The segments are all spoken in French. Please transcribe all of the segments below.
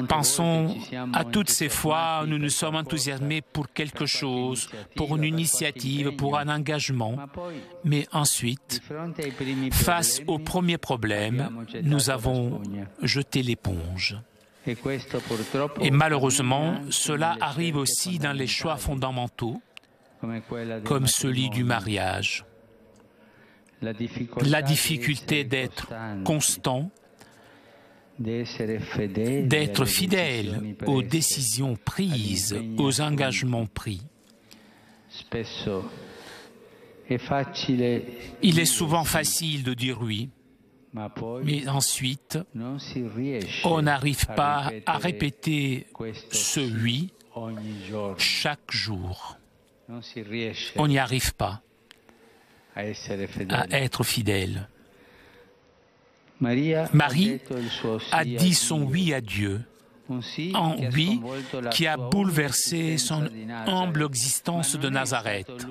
Pensons à toutes ces fois où nous nous sommes enthousiasmés pour quelque chose, pour une initiative, pour un engagement, mais ensuite, face aux premiers problèmes, nous avons jeté l'éponge. Et malheureusement, cela arrive aussi dans les choix fondamentaux, comme celui du mariage. La difficulté d'être constant, d'être fidèle aux décisions prises, aux engagements pris. Il est souvent facile de dire oui, mais ensuite, on n'arrive pas à répéter ce oui chaque jour. On n'y arrive pas à être fidèle. Marie a dit son oui à Dieu, un oui qui a bouleversé son humble existence de Nazareth.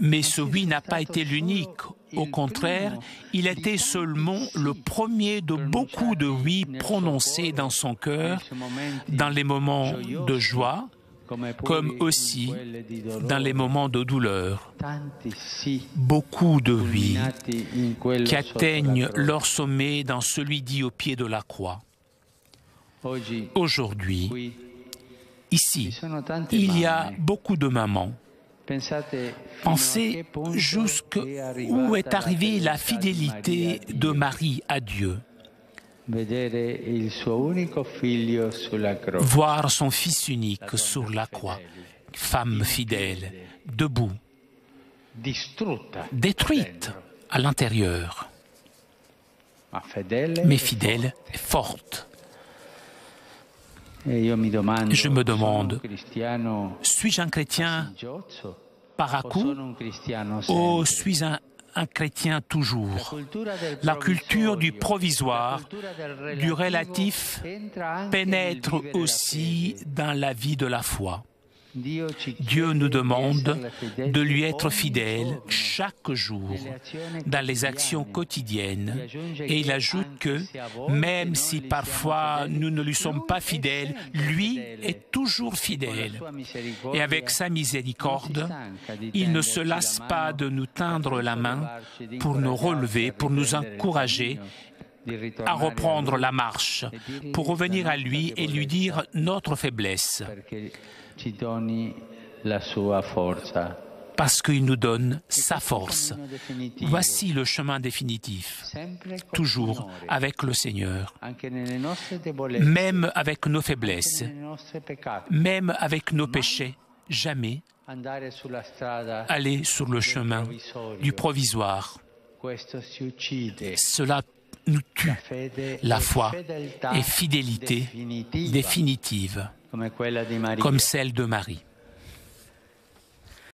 Mais ce oui n'a pas été l'unique. Au contraire, il était seulement le premier de beaucoup de oui prononcés dans son cœur, dans les moments de joie, comme aussi dans les moments de douleur. Beaucoup de oui qui atteignent leur sommet dans celui dit au pied de la croix. Aujourd'hui, ici, il y a beaucoup de mamans. Pensez jusqu'où est arrivée la fidélité de Marie à Dieu. Voir son fils unique sur la croix, femme fidèle, debout, détruite à l'intérieur, mais fidèle et forte. Je me demande, suis-je un chrétien par à-coup ou suis-je un chrétien toujours? La culture du provisoire, du relatif, pénètre aussi dans la vie de la foi. Dieu nous demande de lui être fidèle chaque jour dans les actions quotidiennes et il ajoute que même si parfois nous ne lui sommes pas fidèles, lui est toujours fidèle et avec sa miséricorde, il ne se lasse pas de nous tendre la main pour nous relever, pour nous encourager à reprendre la marche, pour revenir à lui et lui dire notre faiblesse. Parce qu'il nous donne sa force. Voici le chemin définitif, toujours avec le Seigneur, même avec nos faiblesses, même avec nos péchés, jamais aller sur le chemin du provisoire. Cela nous tue. La foi et fidélité définitive, comme celle de Marie.